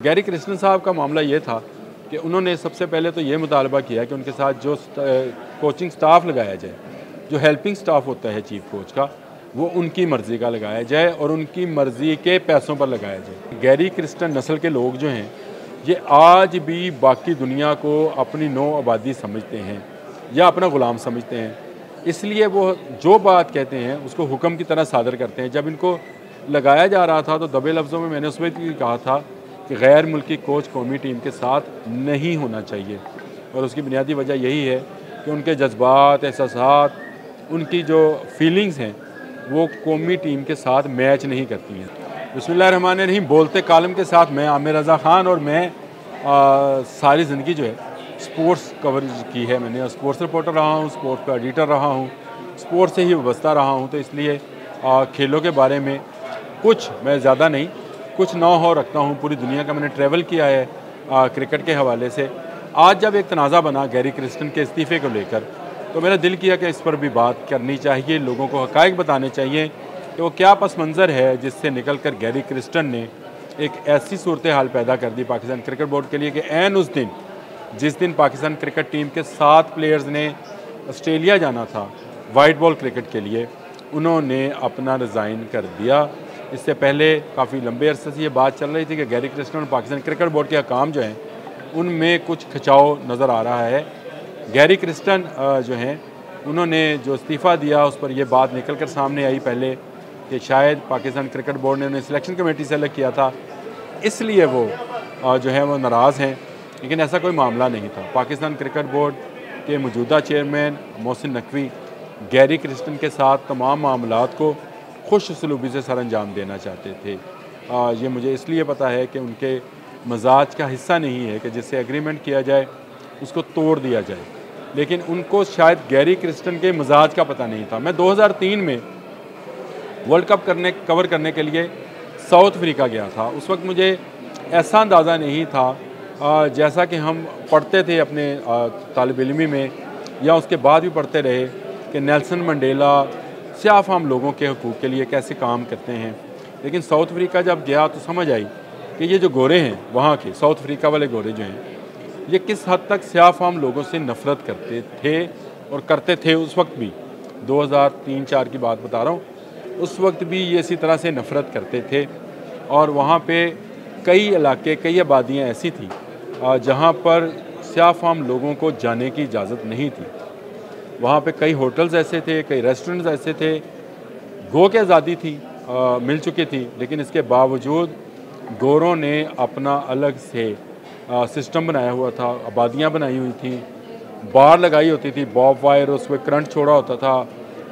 Gary Krishnan साहब का मामला ये था कि उन्होंने सबसे पहले तो ये मुतालबा किया कि उनके साथ जो कोचिंग स्टाफ लगाया जाए, जो हेल्पिंग स्टाफ होता है चीफ कोच का, वो उनकी मर्ज़ी का लगाया जाए और उनकी मर्ज़ी के पैसों पर लगाया जाए। गैरी कृष्णन नस्ल के लोग जो हैं, ये आज भी बाकी दुनिया को अपनी नौ आबादी समझते हैं या अपना ग़ुलाम समझते हैं। इसलिए वो जो बात कहते हैं उसको हुक्म की तरह सादर करते हैं। जब इनको लगाया जा रहा था तो दबे लफ्ज़ों में मैंने उस वक्त भी कहा था कि गैर मुल्की कोच कौमी टीम के साथ नहीं होना चाहिए, और उसकी बुनियादी वजह यही है कि उनके जज्बात, एहसासात, उनकी जो फीलिंग्स हैं वो कौमी टीम के साथ मैच नहीं करती हैं। बिस्मिल्लाहिर्रहमानिर्रहीम। बोलते कालम के साथ मैं आमिर रज़ा ख़ान, और मैं सारी ज़िंदगी जो है स्पोर्ट्स कवरेज की है। मैंने स्पोर्ट्स रिपोर्टर रहा हूँ, स्पोर्ट्स का एडिटर रहा हूँ, स्पोर्ट्स से ही वाबस्ता रहा हूँ, तो इसलिए खेलों के बारे में कुछ, मैं ज़्यादा नहीं, कुछ नौ रखता हूँ। पूरी दुनिया का मैंने ट्रैवल किया है क्रिकेट के हवाले से। आज जब एक तनाज़ा बना गैरी कृष्णन के इस्तीफ़े को लेकर, तो मेरा दिल किया कि इस पर भी बात करनी चाहिए, लोगों को हक़ाइक़ बताने चाहिए कि वो क्या पस मंज़र है जिससे निकल कर गैरी कृष्णन ने एक ऐसी सूरत हाल पैदा कर दी पाकिस्तान क्रिकेट बोर्ड के लिए कि ऐन उस दिन जिस दिन पाकिस्तान क्रिकेट टीम के 7 प्लेयर्स ने ऑस्ट्रेलिया जाना था वाइट बॉल क्रिकेट के लिए, उन्होंने अपना रिज़ाइन कर दिया। इससे पहले काफ़ी लंबे अरसे से ये बात चल रही थी कि गैरी कृष्णन और पाकिस्तान क्रिकेट बोर्ड के हकाम जो हैं उनमें कुछ खिंचाव नज़र आ रहा है। गैरी कृष्णन जो हैं उन्होंने जो इस्तीफ़ा दिया उस पर यह बात निकल कर सामने आई पहले कि शायद पाकिस्तान क्रिकेट बोर्ड ने उन्हें सिलेक्शन कमेटी से अलग किया था, इसलिए वो जो है वो नाराज़ हैं। लेकिन ऐसा कोई मामला नहीं था। पाकिस्तान क्रिकेट बोर्ड के मौजूदा चेयरमैन मोहसिन नकवी गैरी कृष्णन के साथ तमाम मामलात को खुश उसलूबी से सर अंजाम देना चाहते थे। ये मुझे इसलिए पता है कि उनके मजाज का हिस्सा नहीं है कि जिससे एग्रीमेंट किया जाए उसको तोड़ दिया जाए, लेकिन उनको शायद गैरी कृष्णन के मजाज का पता नहीं था। मैं 2003 में वर्ल्ड कप कवर करने के लिए साउथ अफ्रीका गया था। उस वक्त मुझे ऐसा अंदाज़ा नहीं था जैसा कि हम पढ़ते थे अपने तालिब इल्मी में या उसके बाद भी पढ़ते रहे कि नेल्सन मंडेला स्याफ़ाम लोगों के हकूक़ के लिए कैसे काम करते हैं। लेकिन साउथ अफ्रीका जब गया तो समझ आई कि ये जो गोरे हैं वहाँ के, साउथ अफ्रीका वाले गोरे जो हैं, ये किस हद तक स्याफ़ाम लोगों से नफ़रत करते थे और करते थे। उस वक्त भी 2003-4 की बात बता रहा हूँ, उस वक्त भी ये इसी तरह से नफ़रत करते थे। और वहाँ पे कई इलाके, कई आबादियाँ ऐसी थी जहाँ पर स्याफ़ाम लोगों को जाने की इजाज़त नहीं थी। वहाँ पे कई होटल्स ऐसे थे, कई रेस्टोरेंट्स ऐसे थे, गो की आज़ादी थी, मिल चुकी थी, लेकिन इसके बावजूद गोरों ने अपना अलग से सिस्टम बनाया हुआ था, आबादियाँ बनाई हुई थी, बार लगाई होती थी, बॉब वायर, उसमें करंट छोड़ा होता था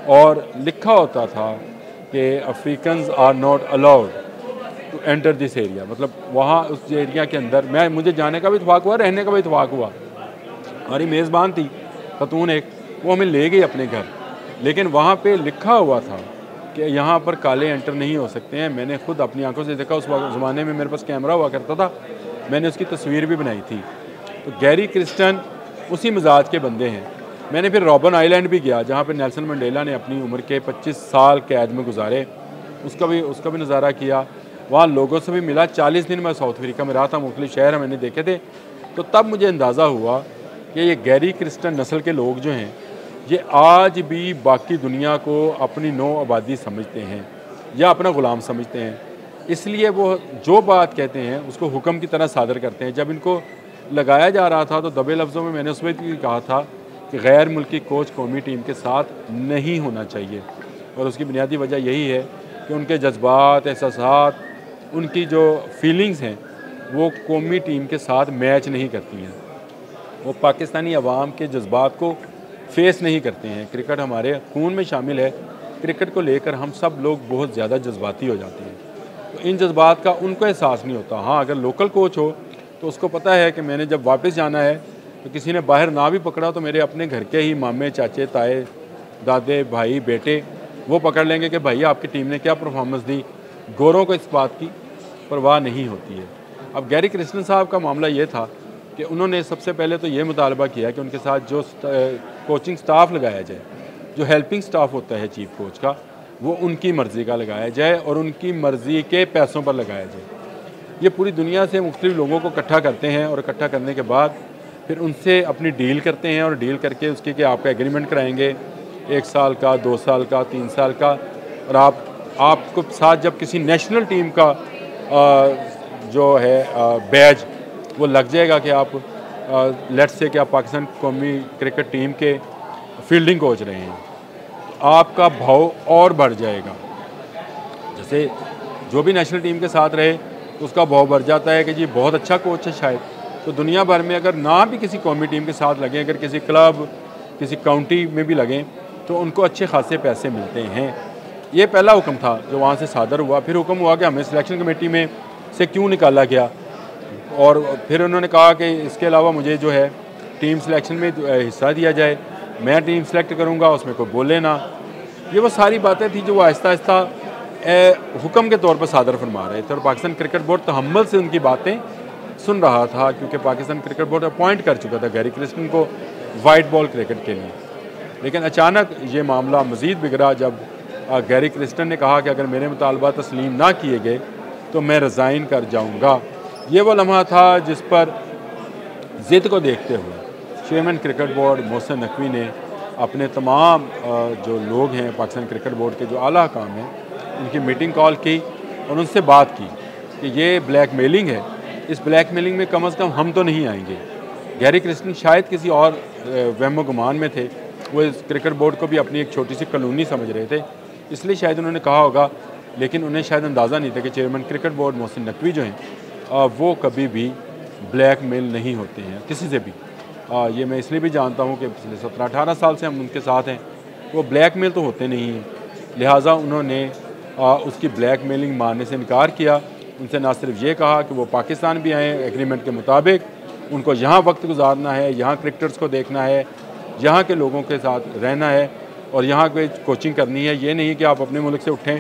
और लिखा होता था कि Africans are not allowed to enter this area. मतलब वहाँ उस एरिया के अंदर मुझे जाने का भी इत्फाक हुआ, रहने का भी इत्फाक हुआ। हमारी मेज़बान थी खतून एक, वो हमें ले गई अपने घर, लेकिन वहाँ पे लिखा हुआ था कि यहाँ पर काले एंटर नहीं हो सकते हैं। मैंने खुद अपनी आंखों से देखा। उस ज़माने में मेरे पास कैमरा हुआ करता था, मैंने उसकी तस्वीर भी बनाई थी। तो गैरी कृष्णन उसी मिजाज के बंदे हैं। मैंने फिर रॉबन आइलैंड भी गया जहाँ पर नेल्सन मंडेला ने अपनी उम्र के 25 साल कैद में गुजारे, उसका भी नज़ारा किया। वहाँ लोगों से भी मिला। 40 दिन मैं साउथ अफ्रीका में रहा था, मुख्तलिफ शहर मैंने देखे थे। तो तब मुझे अंदाज़ा हुआ कि ये गैरी कृष्णन नस्ल के लोग जो हैं ये आज भी बाकी दुनिया को अपनी नौ आबादी समझते हैं या अपना ग़ुलाम समझते हैं। इसलिए वो जो बात कहते हैं उसको हुक्म की तरह सादर करते हैं। जब इनको लगाया जा रहा था तो दबे लफ्ज़ों में मैंने उस वक्त भी कहा था कि गैर मुल्की कोच कौमी टीम के साथ नहीं होना चाहिए, और उसकी बुनियादी वजह यही है कि उनके जज्बात, एहसासात, उनकी जो फीलिंग्स हैं वो कौमी टीम के साथ मैच नहीं करती हैं। वो पाकिस्तानी अवाम के जज्बात को फेस नहीं करते हैं। क्रिकेट हमारे खून में शामिल है। क्रिकेट को लेकर हम सब लोग बहुत ज़्यादा जज्बाती हो जाते हैं, तो इन जज्बात का उनको एहसास नहीं होता। हाँ, अगर लोकल कोच हो तो उसको पता है कि मैंने जब वापस जाना है तो किसी ने बाहर ना भी पकड़ा तो मेरे अपने घर के ही मामे, चाचे, ताए, दादे, भाई, बेटे वो पकड़ लेंगे कि भाई आपकी टीम ने क्या परफॉर्मेंस दी। गोरों को इस बात की परवाह नहीं होती है। अब गैरी कृष्णन साहब का मामला ये था कि उन्होंने सबसे पहले तो ये मुतालबा किया कि उनके साथ जो कोचिंग स्टाफ लगाया जाए, जो हेल्पिंग स्टाफ होता है चीफ कोच का, वो उनकी मर्ज़ी का लगाया जाए और उनकी मर्ज़ी के पैसों पर लगाया जाए। ये पूरी दुनिया से मुख्तलिफ लोगों को इकट्ठा करते हैं और इकट्ठा करने के बाद फिर उनसे अपनी डील करते हैं और डील करके उसकी कि आपका एग्रीमेंट कराएंगे 1 साल का, 2 साल का, 3 साल का। और आपको साथ जब किसी नेशनल टीम का जो है बैज वो लग जाएगा कि आप लेट्स से कि आप पाकिस्तान कौमी क्रिकेट टीम के फील्डिंग कोच रहे हैं, आपका भाव और बढ़ जाएगा। जैसे जो भी नेशनल टीम के साथ रहे तो उसका भाव बढ़ जाता है कि जी बहुत अच्छा कोच है शायद, तो दुनिया भर में अगर ना भी किसी कौमी टीम के साथ लगें, अगर किसी क्लब किसी काउंटी में भी लगें तो उनको अच्छे खासे पैसे मिलते हैं। ये पहला हुक्म था जो वहाँ से सादर हुआ। फिर हुक्म हुआ कि हमें सिलेक्शन कमेटी में से क्यों निकाला गया, और फिर उन्होंने कहा कि इसके अलावा मुझे जो है टीम सिलेक्शन में हिस्सा दिया जाए, मैं टीम सेलेक्ट करूँगा, उसमें कोई बोले ना। ये वो सारी बातें थी जो वो आहिस्ता आहिस्ता हुक्म के तौर पर सादर फरमा रहे थे, और पाकिस्तान क्रिकेट बोर्ड तहम्मुल से उनकी बातें सुन रहा था, क्योंकि पाकिस्तान क्रिकेट बोर्ड अपॉइंट कर चुका था गैरी क्रिस्टन को वाइट बॉल क्रिकेट के लिए। लेकिन अचानक ये मामला मज़ीद बिगड़ा जब गैरी क्रिस्टन ने कहा कि अगर मेरे मुतालबा तस्लीम ना किए गए तो मैं रिज़ाइन कर जाऊँगा। ये वो लम्हा था जिस पर ज़िद को देखते हुए chairman cricket board Mohsin Naqvi ने अपने तमाम जो लोग हैं पाकिस्तान क्रिकेट बोर्ड के जो आला काम हैं उनकी मीटिंग कॉल की और उनसे बात की कि ये ब्लैकमेलिंग है, इस ब्लैकमेलिंग में कम से कम हम तो नहीं आएंगे। गैरी क्रिस्टन शायद किसी और वहमो गुमान में थे, वो इस क्रिकेट बोर्ड को भी अपनी एक छोटी सी कॉलोनी समझ रहे थे, इसलिए शायद उन्होंने कहा होगा। लेकिन उन्हें शायद अंदाज़ा नहीं था कि chairman cricket board Mohsin Naqvi जो हैं वो कभी भी ब्लैकमेल नहीं होते हैं किसी से भी। ये मैं इसलिए भी जानता हूँ कि पिछले 17-18 साल से हम उनके साथ हैं, वो ब्लैकमेल तो होते नहीं हैं। लिहाजा उन्होंने उसकी ब्लैकमेलिंग मानने से इनकार किया। उनसे ना सिर्फ ये कहा कि वो पाकिस्तान भी आएँ एग्रीमेंट के मुताबिक, उनको यहाँ वक्त गुजारना है, यहाँ क्रिकेटर्स को देखना है, यहाँ के लोगों के साथ रहना है और यहाँ पे कोचिंग करनी है। ये नहीं कि आप अपने मुल्क से उठें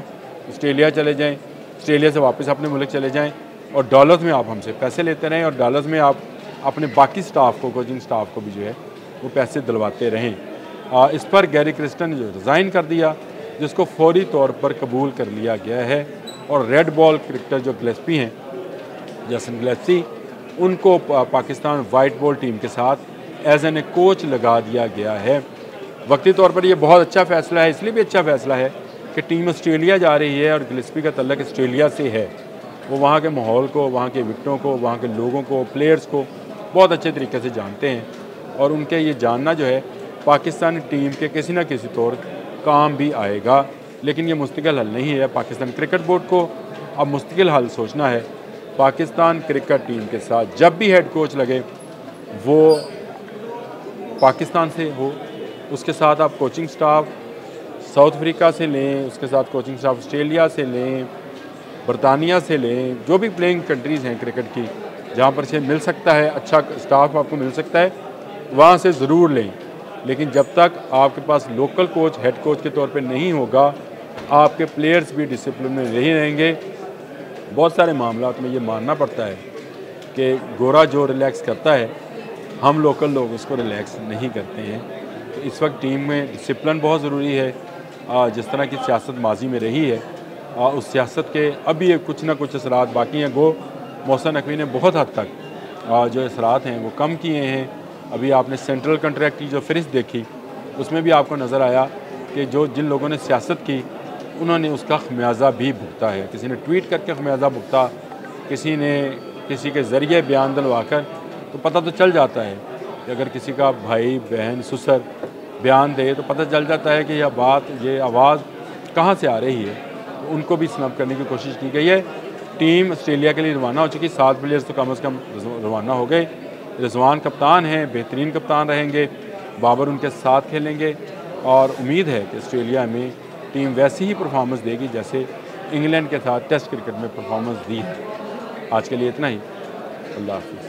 ऑस्ट्रेलिया चले जाएँ, ऑस्ट्रेलिया से वापस अपने मुल्क चले जाएँ और डॉलर्स में आप हमसे पैसे लेते रहें और डॉलर्स में आप अपने बाकी स्टाफ को, कोचिंग स्टाफ को भी जो है वो पैसे दिलवाते रहें। इस पर गैरी क्रिस्टन ने जो रिज़ाइन कर दिया, जिसको फौरी तौर पर कबूल कर लिया गया है, और रेड बॉल क्रिकेटर जो गिलेस्पी हैं, जैसन गिलेस्पी, उनको पाकिस्तान वाइट बॉल टीम के साथ एज एन ए कोच लगा दिया गया है। वक्ती तौर पर ये बहुत अच्छा फ़ैसला है, इसलिए भी अच्छा फ़ैसला है कि टीम ऑस्ट्रेलिया जा रही है और गिलेस्पी का तल्लक ऑस्ट्रेलिया से है। वो वहाँ के माहौल को, वहाँ के विकेटों को, वहाँ के लोगों को, प्लेयर्स को बहुत अच्छे तरीके से जानते हैं और उनके ये जानना जो है पाकिस्तानी टीम के किसी न किसी तौर काम भी आएगा। लेकिन ये मुस्तकिल हल नहीं है। पाकिस्तान क्रिकेट बोर्ड को अब मुस्तकिल हल सोचना है। पाकिस्तान क्रिकेट टीम के साथ जब भी हेड कोच लगे वो पाकिस्तान से हो, उसके साथ आप कोचिंग स्टाफ साउथ अफ्रीका से लें, उसके साथ कोचिंग स्टाफ ऑस्ट्रेलिया से लें, बरतानिया से लें, जो भी प्लेइंग कंट्रीज़ हैं क्रिकेट की जहाँ पर से मिल सकता है, अच्छा स्टाफ आपको मिल सकता है, वहाँ से ज़रूर लें। लेकिन जब तक आपके पास लोकल कोच हेड कोच के तौर पे नहीं होगा, आपके प्लेयर्स भी डिसिप्लिन में नहीं रहेंगे। बहुत सारे मामलात में ये मानना पड़ता है कि गोरा जो रिलैक्स करता है, हम लोकल लोग उसको रिलैक्स नहीं करते हैं। तो इस वक्त टीम में डिसिप्लिन बहुत ज़रूरी है। जिस तरह की सियासत माजी में रही है, उस सियासत के अभी कुछ ना कुछ असरात बाकी हैं। गो मोहसिन नकवी ने बहुत हद तक जो असरात हैं वो कम किए हैं। अभी आपने सेंट्रल कॉन्ट्रैक्ट की जो फ़हरिस्त देखी, उसमें भी आपको नज़र आया कि जिन लोगों ने सियासत की उन्होंने उसका खमियाजा भी भुगता है। किसी ने ट्वीट करके खमियाजा भुगता, किसी ने किसी के ज़रिए बयान दिलवा कर, तो पता तो चल जाता है कि अगर किसी का भाई बहन ससुर बयान दे तो पता चल जाता है कि यह बात, ये आवाज़ कहाँ से आ रही है। तो उनको भी स्नब करने की कोशिश की गई है। टीम ऑस्ट्रेलिया के लिए रवाना हो चुकी, 7 प्लेयर्स तो कम से कम रवाना हो गए। रिजवान कप्तान हैं, बेहतरीन कप्तान रहेंगे, बाबर उनके साथ खेलेंगे और उम्मीद है कि ऑस्ट्रेलिया में टीम वैसी ही परफॉर्मेंस देगी जैसे इंग्लैंड के साथ टेस्ट क्रिकेट में परफॉर्मेंस दी है। आज के लिए इतना ही। अल्लाह हाफ़िज़।